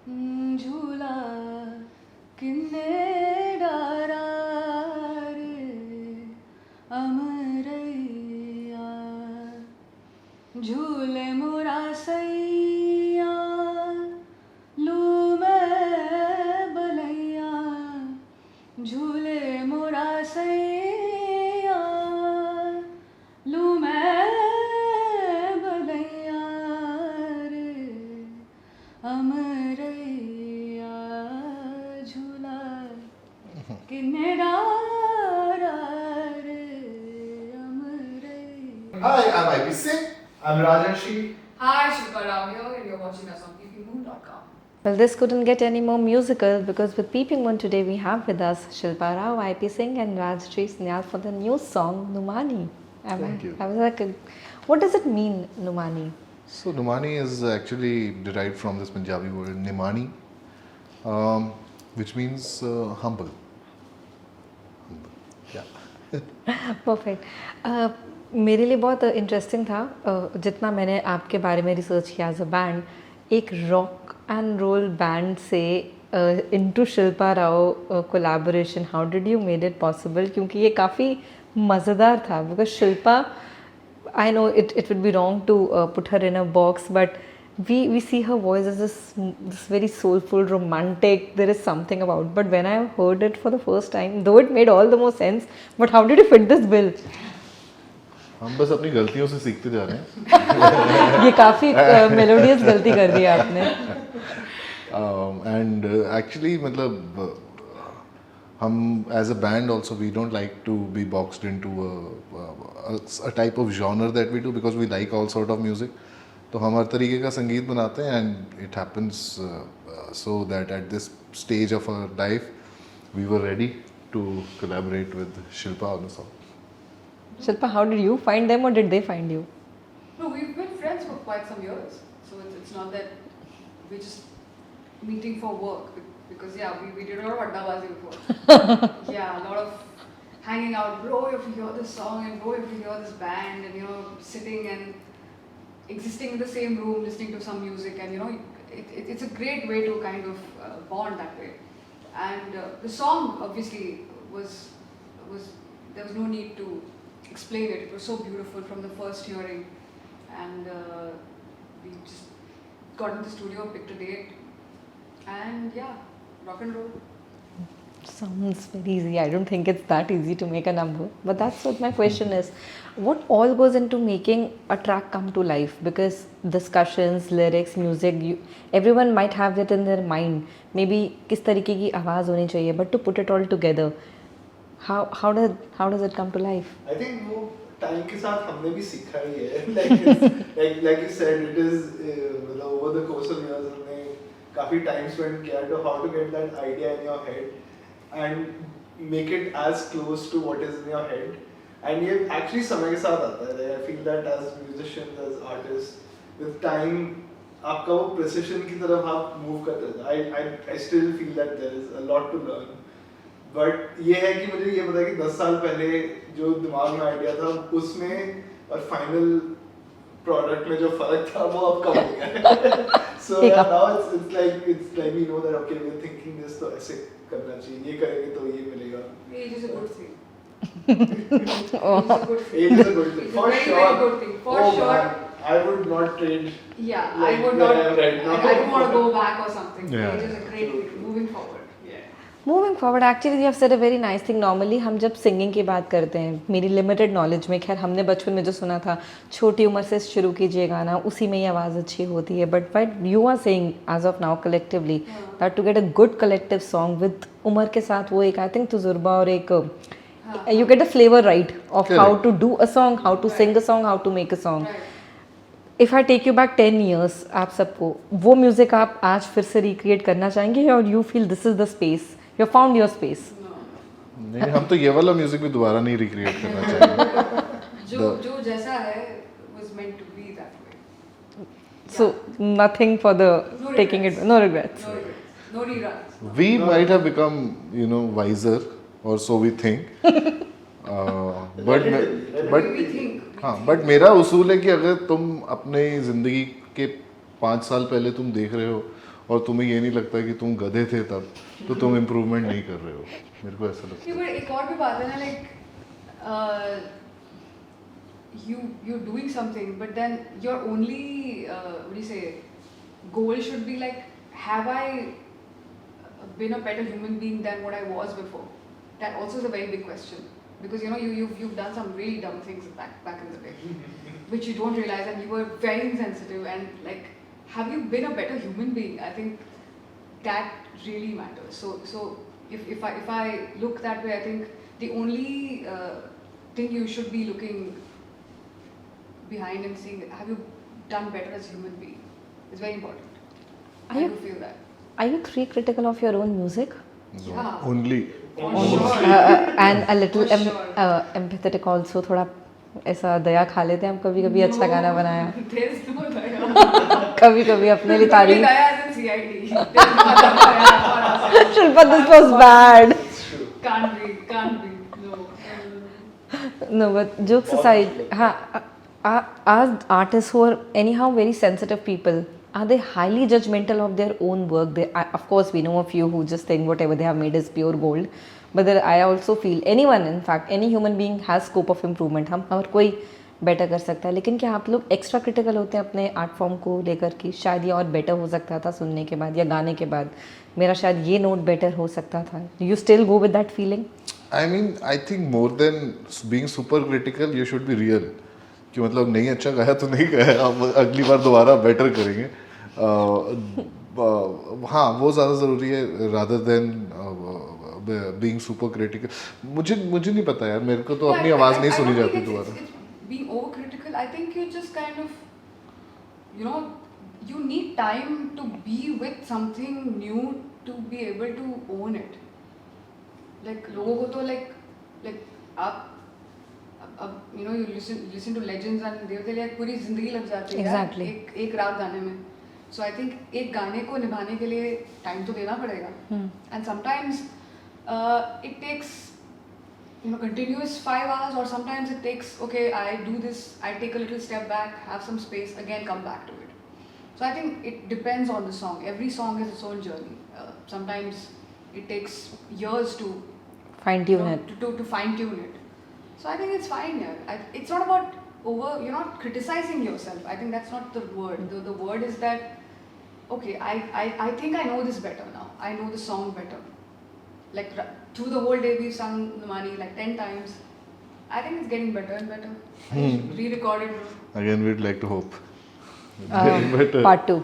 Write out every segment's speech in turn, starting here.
झूला किन्ने डारा रे अमरैया झूले मोरा सैया लू मैं बलैया झूले मोरा सैया लू मैं बलैया रे अमरैया झूला किन्ने डारा रे Amraiya. Hi, I'm IP Singh. I'm Rajarshi. Hi, Shilpa Rao here, and you're watching us on ppmoon.com. Well, this couldn't get any more musical because with Peeping Moon today we have with us Shilpa Rao, IP Singh and Rajarshi Sanyal for the new song Numaani. Thank you. I was like, what does it mean, Numaani? So Numaani is actually derived from this Punjabi word Nimani, which means humble. Yeah. Perfect. मेरे लिए बहुत interesting था जितना मैंने आपके बारे में research किया एज अ बैंड, एक रॉक एंड रोल बैंड से into Shilpa Rao collaboration. How did you made it possible? क्योंकि ये काफ़ी मज़ेदार था because Shilpa, I know it would be wrong to put her in a box, but we see her voice as this very soulful, romantic. There is something about. But when I heard it for the first time, though it made all the more sense, but how did you fit this bill? हम बस अपनी गलतियों से सीखते जा रहे हैं. ये काफ़ी मेलोडियस गलती कर दी आपने. And actually मतलब हम as a band also we don't like to be boxed into a type of genre that we do because we like all sort of music. तो हम हर तरीके का संगीत बनाते हैं and it happens so that at this stage of our life we were ready to collaborate with Shilpa on the song. Shilpa, how did you find them or did they find you? No, we've been friends for quite some years, so it's not that we're just meeting for work because we did a lot of addabazi before. Yeah, a lot of hanging out. Bro, if you hear this song and bro, if you hear this band and sitting and existing in the same room listening to some music and it's a great way to kind of bond that way. And the song obviously was there was no need to explain it. It was so beautiful from the first hearing, and we just got in the studio, picked a date, and rock and roll. Sounds very easy. I don't think it's that easy to make a number. But that's what my question is. What all goes into making a track come to life? Because discussions, lyrics, music, everyone might have it in their mind. Maybe किस तरीके की आवाज़ होनी चाहिए, but to put it all together, how does it come to life? I think वो time के साथ हमने भी सीखा ही है. Like you said, it is over the course of years हमने काफी time spend किया to how to get that idea in your head and make it as close to what is in your head. And ये actually समय के साथ आता है. I feel that as musicians, as artists, with time आपका वो precision की तरफ आप move करते हैं. I still feel that there is a lot to learn. But ये है कि मुझे ये पता है कि 10 साल पहले जो दिमाग में आइडिया था उसमें और फाइनल प्रोडक्ट में जो फर्क था वो अब कम हो गया. So now it's like we know that okay, we're thinking this तो ऐसे करना चाहिए, ये करेंगे तो ये मिलेगा. Age is a good thing. Age is a good thing. For Very, sure. very good thing. For sure. Man, I would not trade. Yeah, like I would where not. I am right now. I don't want to go back or something. Yeah. Age is a great thing. Moving forward. Moving forward, actually you have said a very nice thing. Normally हम जब singing की बात करते हैं, मेरी limited knowledge में, खैर हमने बचपन में जो सुना था, छोटी उम्र से शुरू कीजिए गाना, उसी में ही आवाज़ अच्छी होती है. But you are saying as of now collectively that to get a good collective song with उम्र के साथ वो एक आई थिंक तजुर्बा और एक you get a flavor right of how to do a song, how to sing a song, how to make a song. If I take you back 10 years, आप सबको वो म्यूजिक आप आज फिर से रिक्रिएट करना चाहेंगे और you feel this is the space, you have found your space? नहीं, हम तो ये वाला म्यूजिक भी दोबारा नहीं रिक्रिएट करना चाहेंगे. जो जैसा है was meant to be that way. So nothing for the taking it, no regrets. No regrets. We might have become, wiser, or so we think. But but मेरा उसूल है कि अगर तुम अपने ज़िंदगी के 5 साल पहले तुम देख रहे हो और तुम्हें ये नहीं लगता कि तुम गधे थे तब, तो तुम इम्प्रूवमेंट नहीं कर रहे हो. मेरे को ऐसा लगता Yeah, है. but एक और भी बात है ना, like you're doing something, but then your only what do you say, goal should be like, have I been a better human being than what I was before? That also is a very big question, because you know you've done some really dumb things back in the day, which you don't realize, and you were very insensitive, and like, have you been a better human being? I think that really matters. So if I look that way, I think the only thing you should be looking behind and seeing, have you done better as a human being, is very important. Are I you- do feel that. Are you three critical of your own music? No, Yeah. only. For sure. And a little For sure. empathetic also, थोड़ा ऐसा दया खा लेते हैं हम कभी कभी. अच्छा गाना बनाया, There's no daya. कभी कभी अपने लिए Only तारीफ. daya as in CID. There's no other daya for ourselves. Shilpa, this was bad. It's true. Can't be. No. No, but jokes aside, are artists who are anyhow very sensitive people, are they highly judgmental of their own work? Of course, we know a few who just think whatever they have made is pure gold. But I also feel anyone, in fact, any human being has scope of improvement. हम हर कोई better कर सकता है. लेकिन क्या आप लोग extra critical होते हैं अपने आर्ट फॉर्म को लेकर कि शायद ये और बेटर हो सकता था सुनने के बाद या गाने के बाद, मेरा शायद ये नोट बेटर हो सकता था? You still go with that feeling? I mean, I think more than being super critical, you should be real. कि मतलब नहीं अच्छा गाया तो नहीं गाया, अब अगली बार दोबारा बेटर करेंगे. हाँ, वो ज़्यादा ज़रूरी है rather than being super critical. मुझे नहीं पता यार, मेरे को तो अपनी आवाज़ नहीं सुनी जाती दोबारा. Being overcritical, I think you just kind of, you know, you need time to be with something new to be able to own it. Like लोगों को तो like आप अब you know you listen to legends and they like पूरी जिंदगी लग जाती है Exactly. एक रात गाने में. So I think एक गाने को निभाने के लिए टाइम तो देना पड़ेगा. And sometimes it takes, you know, continuous 5 hours, or sometimes it takes, okay, I do this, I take a little step back, have some space, again come back to it. So I think it depends on the song. Every song has its own journey. Sometimes it takes years to Fine tune it. to fine tune it. So I think it's fine here. It's not about you're not criticizing yourself. I think that's not the word. The word is that, okay, I think I know this better now. I know the song better. Like through the whole day we've sung Numaani like 10 times. I think it's getting better and better. I should re-record it. Again, we'd like to hope. Getting better. Part 2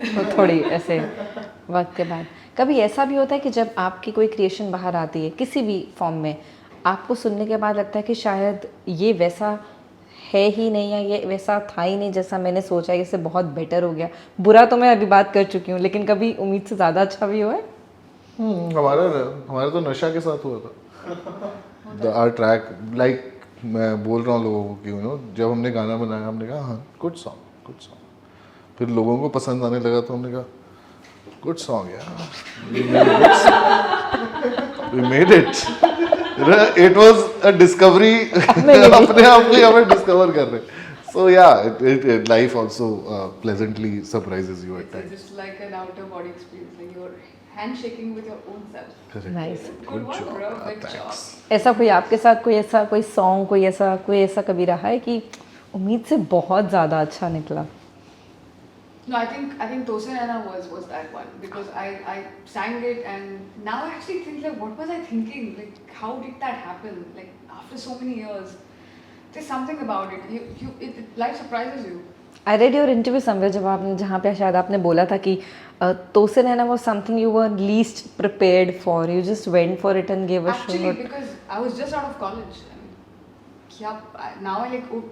तो थोड़ी ऐसे वक्त के बाद. कभी ऐसा भी होता है कि जब आपकी कोई क्रिएशन बाहर आती है किसी भी फॉर्म में, आपको सुनने के बाद लगता है कि शायद ये वैसा है ही नहीं, या ये वैसा था ही नहीं जैसा मैंने सोचा, इससे बहुत बेटर हो गया. बुरा तो मैं अभी बात कर चुकी हूँ, लेकिन कभी उम्मीद से ज़्यादा अच्छा भी हुआ है? हमारा तो नशा के साथ हुआ था. आर ट्रैक, लाइक मैं बोल रहा हूँ लोगों को कि जब हमने गाना बनाया हमने कहा हाँ गुड सॉन्ग. फिर लोगों को पसंद आने लगा तो हमने कहा गुड सॉन्ग यार, we made it. It was a discovery. अपने आप को हमें डिस्कवर कर रहे. So yeah, it life also pleasantly surprises you at It's times. just like an outer body experience. Like you're handshaking with your own self. Correct. Nice. Good one, bro. Good Thanks. job. ऐसा कोई आपके साथ कोई song कोई ऐसा कभी रहा है कि उम्मीद से बहुत ज़्यादा अच्छा निकला? No, I think Tose Naina was that one, because I sang it, and now I actually think like, what was I thinking? Like, how did that happen? Like after so many years, there's something about it. Life surprises you. I read your interview somewhere जहाँ पे शायद आपने बोला था कि तोसे नैना was something you were least prepared for. You just went for it and gave a Actually, show. because I was just out of college. I mean, yeah, now I like, oh,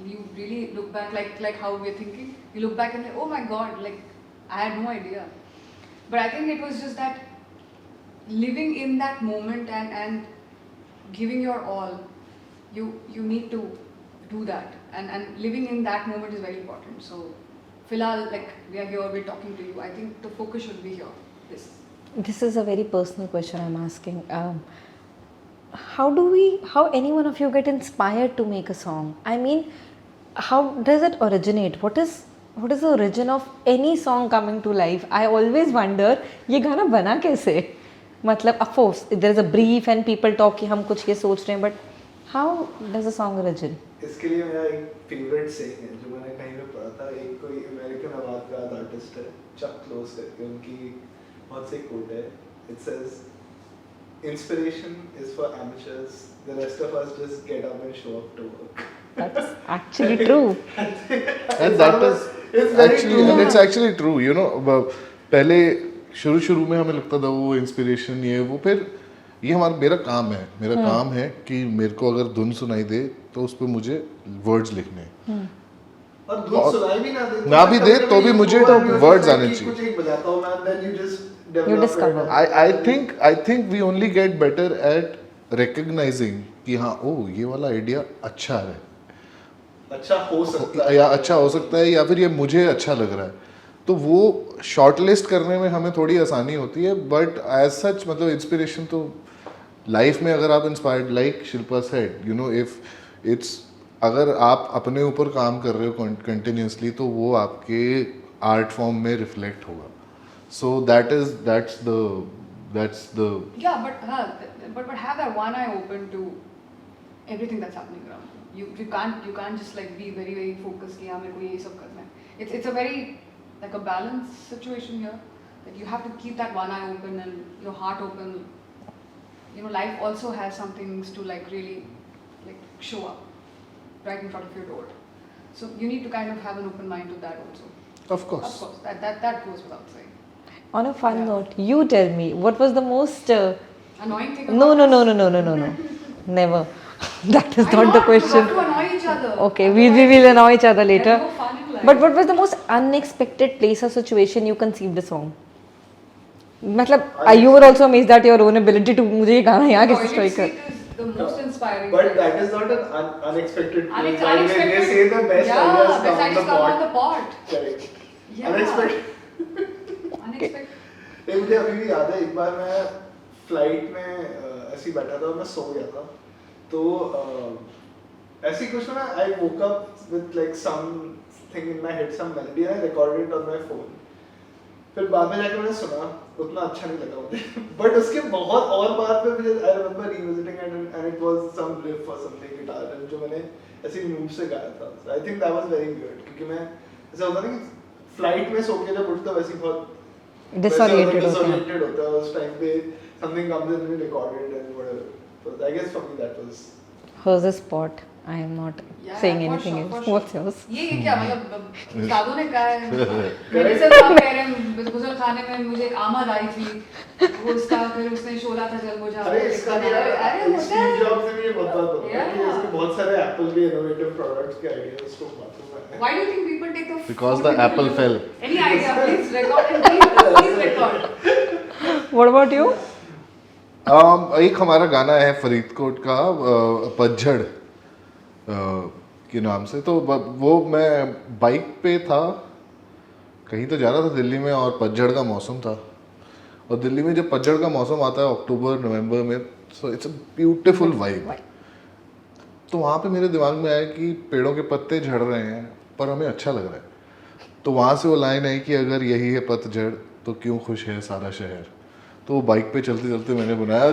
you really look back like how we're thinking. You look back and like, oh my God, like I had no idea. But I think it was just that living in that moment and giving your all. You need to do that, and living in that moment is very important. So, filal, like we are here, we're talking to you. I think the focus should be here. This is a very personal question I'm asking. How any one of you get inspired to make a song? I mean, how does it originate? What is the origin of any song coming to life? I always wonder ये गाना बना कैसे? मतलब of course there is a brief and people talk कि हम कुछ ये सोच रहे हैं, but how does a song origin? इसके लिए मेरा एक फेवरेट सेइंग है जो मैंने कहीं पे पढ़ा था. एक कोई अमेरिकन अवाज़ आर्टिस्ट है चक क्लोज करके, उनकी बहुत सी कोट है. It says inspiration is for amateurs, the rest of us just get up and show up to work. That's actually true. And that is It's very actually, true. and it's actually true, you know. पहले शुरू में हमें लगता था वो inspiration ये वो, फिर ये मेरा काम है. मेरा काम है कि मेरे को अगर धुन सुनाई दे तो उस पर मुझे वर्ड्स लिखने हैं. और धुन सुनाई भी ना भी दे तो भी मुझे वर्ड्स आने चाहिए. कुछ एक बजाता हूँ मैं, then you just You develop discover. it. I think we only get better at recognizing कि हाँ ये वाला आइडिया अच्छा है, अच्छा हो सकता है या अच्छा हो सकता है, या फिर ये मुझे अच्छा लग रहा है. तो वो शॉर्टलिस्ट करने में हमें थोड़ी आसानी होती है. बट एज सच मतलब इंस्पिरेशन तो लाइफ में अगर आप inspired, like Shilpa said, you know, if it's अगर आप अपने ऊपर काम कर रहे हो कंटिन्यूसली तो वो आपके आर्ट फॉर्म में रिफ्लेक्ट होगा. सो that's the Yeah, but have that one eye open to everything that's happening around you. You can't just like be very very focused कि हाँ मेरे को ये सब करना है. It's a very like a balanced situation here, that you have to keep that one eye open and your heart open. You know, life also has some things to like really like show up right in front of your door. So you need to kind of have an open mind to that also. of course. Of course, that goes without saying. On a fun Yeah. note, you tell me, what was the most Annoying thing. no about no us? no no no no no never. That is Why not the We question. have to annoy each other. Okay, we will annoy each other later. There's no fun in life. But what was the most unexpected place or situation you conceived a song? मतलब you were also amazed at your own ability to मुझे ये गाना यहाँ कैसे Toilet strike कर. seat is the most inspiring. But thing. that is not an unexpected place. Unexpected. They say the best yeah, ideas best come ideas on come on the the pot. pot. Correct. Yeah. Unexpected. Unexpected. नहीं, मुझे अभी भी याद है एक बार मैं flight में ऐसे ही बैठा था और मैं सो गया था. तो ऐसे ही कुछ ना, I woke up with like something in my head, some melody, I recorded it on my phone. फिर बाद में जाकर मैंने सुना, उतना अच्छा नहीं लगा मुझे. बट उसके बहुत और बार पे मुझे I remember revisiting and it was some riff और समथिंग गिटार जो मैंने ऐसे मूव से गाया था. I think that was very good, क्योंकि मैं ऐसा होता ना कि फ्लाइट में सो के जब उठता वैसे ही बहुत Disoriented होते हैं. disoriented होता है उस टाइम पे. something comes in, we recorded and whatever. So I guess for me that was. Hers is spot. I am not Yeah, saying for anything sure, else. for sure. What's yours? ये क्या मतलब दादू ने कहा है, मेरे से साहब कह रहे हैं गुसल खाने में मुझे एक आमद आई थी, वो उसका फिर उसने शोला था जल बुझा. अरे इसका भी यार, अरे होता स्टीव है. जॉब्स ने भी ये बहुत बात बोला Yeah. कि इसके बहुत सारे एप्पल के इनोवेटिव प्रोडक्ट्स के आइडियाज को मालूम है. Why do you think people take the Because the photo apple video? fell. Any idea? Please record and please record. What about you? एक हमारा गाना है फरीदकोट का पतझड़ के नाम से. तो वो मैं बाइक पे था, कहीं तो जा रहा था दिल्ली में, और पतझड़ का मौसम था. और दिल्ली में जब पतझड़ का मौसम आता है अक्टूबर नवंबर में, so it's a beautiful vibe. तो वहाँ पे मेरे दिमाग में आया कि पेड़ों के पत्ते झड़ रहे हैं पर हमें अच्छा लग रहा है. तो वहाँ से वो लाइन आई कि अगर यही है पतझड़ तो क्यों खुश है सारा शहर. तो वो बाइक पे चलते चलते मैंने बनाया,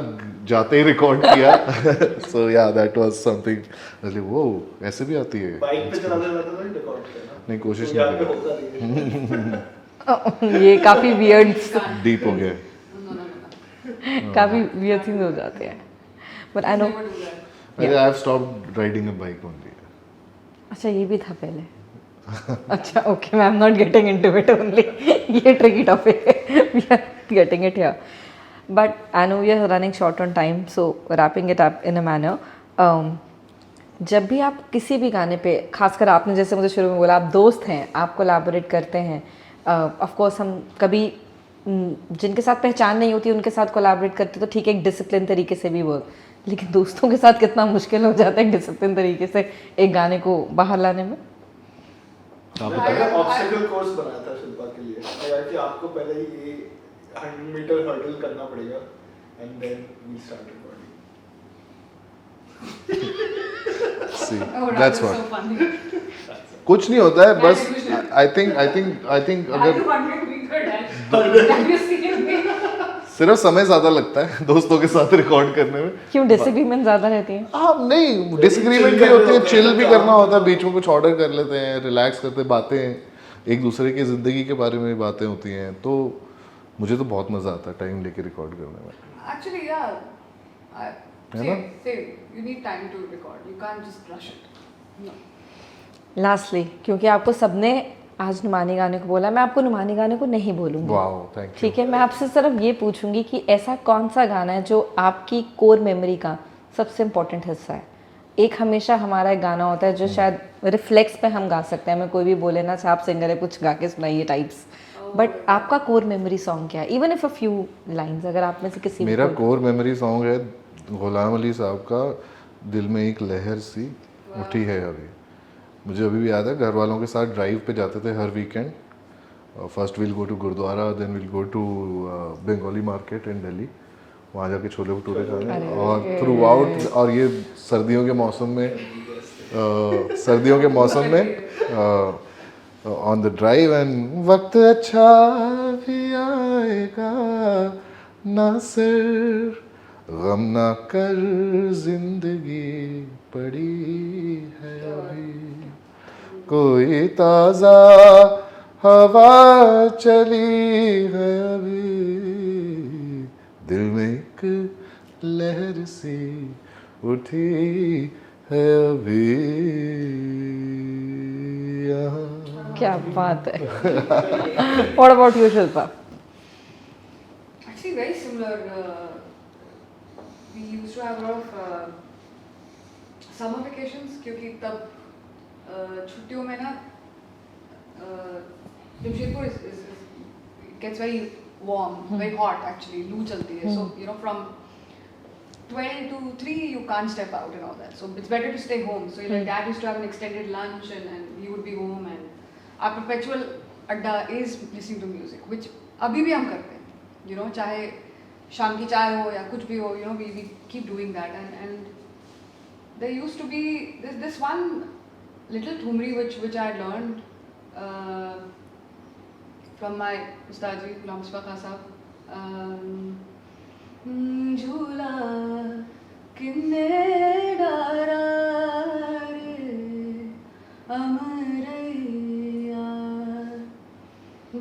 जाते ही रिकॉर्ड किया. सो या दैट वाज समथिंग. वो ऐसे भी आती है. बाइक पे चलाते चलाते तो रिकॉर्ड करना. नहीं, कोशिश तो यहाँ नहीं पे की. होता नहीं है. ये काफी weird डीप हो गया. No. काफी weird things हो जाते हैं. But I know. Never do that. I have stopped riding a bike only. अच्छा ये भी था पहले. अच्छा okay, I'm not getting into it only. ये tricky topic है. We are getting it here. But I know we are running short on time, so wrapping it up in a manner. जब भी आप किसी भी गाने पे, खासकर आपने जैसे मुझे शुरू में बोला आप दोस्त हैं, आप कोलैबोरेट करते हैं. ऑफ कोर्स हम कभी जिनके साथ पहचान नहीं होती उनके साथ कोलैबोरेट करते तो ठीक है, एक डिसिप्लिन तरीके से भी वर्क. लेकिन दोस्तों के साथ कितना मुश्किल हो जाता है डिसिप्लिन तरीके से एक गाने को बाहर लाने में. मैंने ऑब्स्टिकल कोर्स बनाया था शिल्पा के लिए. लगा कि आपको पहले ही ये 100 मीटर हर्डल करना पड़ेगा and then we start recording. See, Oh, that that's was what. so funny. That's it. कुछ नहीं होता है बस illusion. आई थिंक Are अगर you wondering to be good at? Have you seen me? सिर्फ समय ज़्यादा लगता है दोस्तों के साथ रिकॉर्ड करने में। क्यों डिसएग्रीमेंट ज़्यादा रहती हैं? हाँ नहीं, डिसएग्रीमेंट भी chill होती है, करने चिल होते भी हैं, करना काम होता है, बीच में कुछ ऑर्डर कर लेते हैं, रिलैक्स करते हैं, बातें एक दूसरे की ज़िंदगी के बारे में भी बातें होती हैं, तो मुझे तो बहुत मज़ा आता है टाइम लेके रिकॉर्ड करने में। Actually, yeah. है ना? Same. You need time to record. You can't just rush it. No. Lastly, क्योंकि आपको सबने आज नुमानी गाने को बोला, मैं आपको नुमानी गाने को नहीं बोलूँगी। Wow, thank you. ठीक है, मैं आपसे सिर्फ ये पूछूंगी कि ऐसा कौन सा गाना है जो आपकी कोर मेमोरी का सबसे इम्पोर्टेंट हिस्सा है। एक हमेशा हमारा एक गाना होता है जो शायद रिफ्लेक्स पे हम गा सकते हैं, हमें कोई भी बोले ना आप सिंगर है कुछ गा के सुनाइए टाइप्स, बट आपका कोर मेमोरी सॉन्ग क्या है? Even if a few lines, अगर आप में से किसी भी मेरा कोई- कोर मेमोरी सॉन्ग है गुलाम अली साहब का दिल में एक लहर सी उठी है अभी। मुझे अभी भी याद है, घर वालों के साथ ड्राइव पे जाते थे हर weekend. First will go to gurdwara, then will go to Bengali market in Delhi, वहाँ जाके छोले भटूरे खाने, और थ्रू आउट, और ये सर्दियों के मौसम में ऑन द ड्राइव, एंड वक्त अच्छा भी आएगा, ना सिर गम ना कर जिंदगी पड़ी है अभी, कोई ताज़ा हवा चली है अभी, दिल में एक लहर सी उठी है अभी यहाँ। क्या बात है। What about you, Shilpa? Actually, very similar. We used to have a lot of summer vacations क्योंकि तब छुट्टियों में ना Jamshedpur gets very warm, very hot actually, लू चलती है, so you know from 12 to 3 you can't step out and all that, so it's better to stay home. So like dad used to have an extended lunch and he would be home, and our perpetual adda is listening to music, which अभी भी हम करते हैं, you know, चाहे शाम की चाय हो या कुछ भी हो, you know, we keep doing that, and there used to be this one little thumri which I had learned from my Ustad ji Ghulam Misbah Khan Sahab. झूला किन्ने डारा रे अमरैया,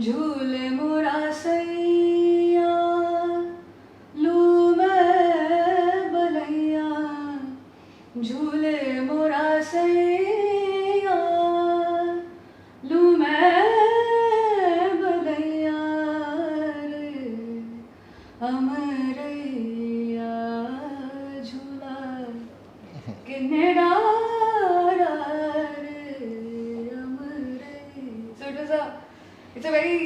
झूले मोरा सैया लू मैं बलैया, झूले मोरा सैया लू मैं बलैया रे अमरैया, झूला किन्ने डारा रे Amraiya. So it's a very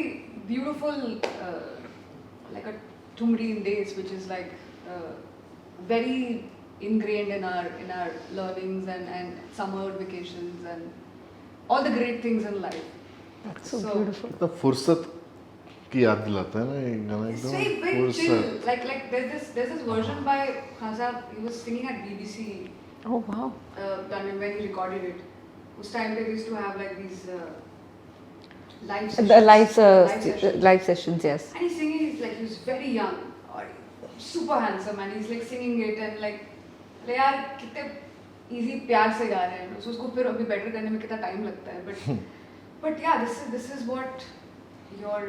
beautiful like a thumri in days, which is like very ingrained in our learnings and summer vacations and all the great things in life. That's so So- beautiful. मतलब फुर्सत की याद दिलाता है ना ये गाना, It's एकदम very chill. फुर्सत। Like there's this version by Khan Sahab. He was singing at BBC Oh wow. done when he recorded it. Us time they used to have like these live The sessions. live sessions. live sessions, yes. And he's singing. He's like he was very young or super handsome, and he's like singing it and like ले यार कितने easy प्यार से गा रहे हैं. So उसको फिर अभी better करने में कितना time लगता है. But yeah, this is what your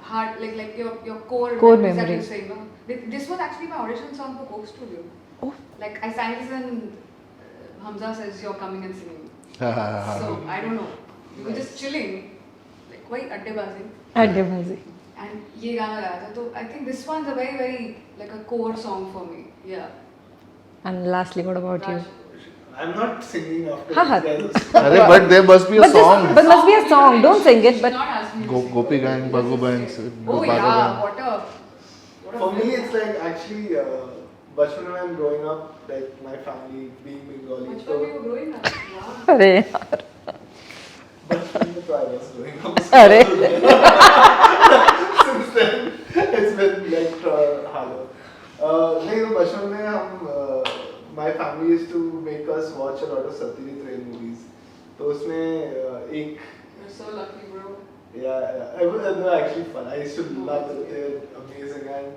heart like your core memories that memory. you're saying. No? This was actually my audition song for Coke Studio. Oh. Like I sang this and Hamza says you're coming and singing. So I don't know. We were just chilling, like वही अड्डेबाजी. अड्डेबाजी. And ये गाना गाया था. So I think this one's a very like a core song for me. Yeah. And lastly, what about you? I'm not singing after हाँ, these guys. अरे but there must be a song. But must be a song. Don't sing it, but Not asking you to sing. Gopi Gang, Bagu Bang, Oh Bagu yeah, Bang. what a For me, it's like actually, bachpan when I'm growing up, like my family being Bengali. Which So one you were growing up? Wow. अरे यार. bachpan mein to I was growing up. अरे. Since then, it's been like harder. नहीं तो बचपन में हम my family used to make us watch a lot of Satyajit Ray movies. तो उसमें एक You're so lucky, bro. yeah, they were actually fun. I used to love it. They were amazing. And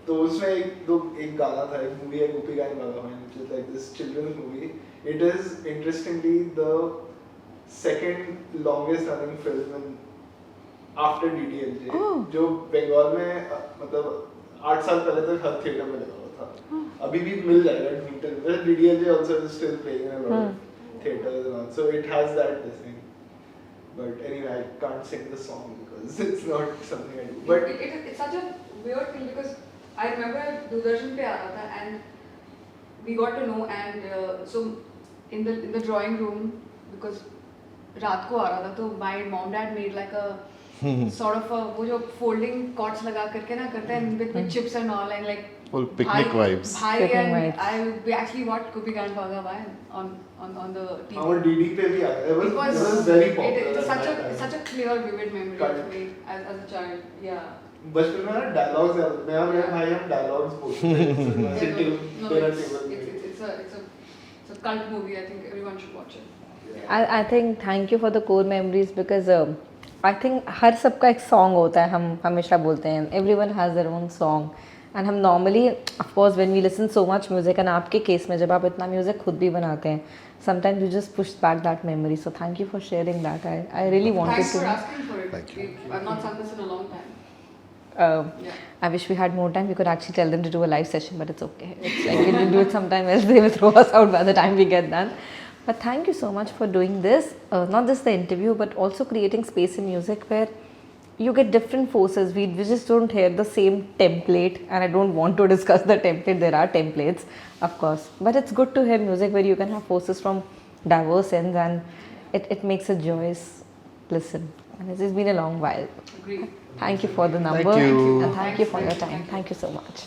तो उसमें एक गाना था, एक movie है गोपी गायन भगवान, which is like this children's movie. It is interestingly the second longest running film in after DDLJ. जो बंगाल में मतलब 8 साल पहले तक हर थिएटर में लगा हुआ था. अभी भी मिल जाएगा metre. DDLJ also is still playing in a lot of theaters and all. So it has that this thing. But anyway, I can't sing the song because it's not something I do. But It's such a weird thing because I remember Doordarshan pe aa raha tha and we got to know and so in the drawing room because रात को आ रहा था तो my mom dad made like a sort of a वो जो folding cots लगा करके ना करते हैं with chips and all and like Full picnic vibes. Bhai Picnic and vibes. we actually watched Gopi Gand Bhagavan on the TV. our DD पे भी आया. It It was was very popular. It's at such that time. a clear vivid memory Correct. of me as a child. Yeah. बचपन में ना dialogues याद. मैं और मेरे भाई हम डायलॉग्स बोलते थे. No, Sitting no, dinner it's table. it's a cult movie. I think everyone should watch it. I think thank you for the core memories because I think हर सबका एक song होता है. हम हमेशा बोलते हैं everyone has their own song and हम normally of course when we listen so much music and आपके case में जब आप इतना music खुद भी बनाते हैं sometimes you just push back that memory. So thank you for sharing that. I really wanted Thanks to. for asking for it. Thank you. I've not sung this in a long time. Yeah. I wish we had more time. We could actually tell them to do a live session, but it's okay. It's like we will do it sometime else. They will throw us out by the time we get done. But thank you so much for doing this. Not just the interview, but also creating space in music where you get different forces. We just don't hear the same template, and I don't want to discuss the template. There are templates, of course, but it's good to hear music where you can have forces from diverse ends, and it makes a joyous listen. And it's been a long while. Agreed. Thank you for the number you. and thank you for your time. Thank you so much.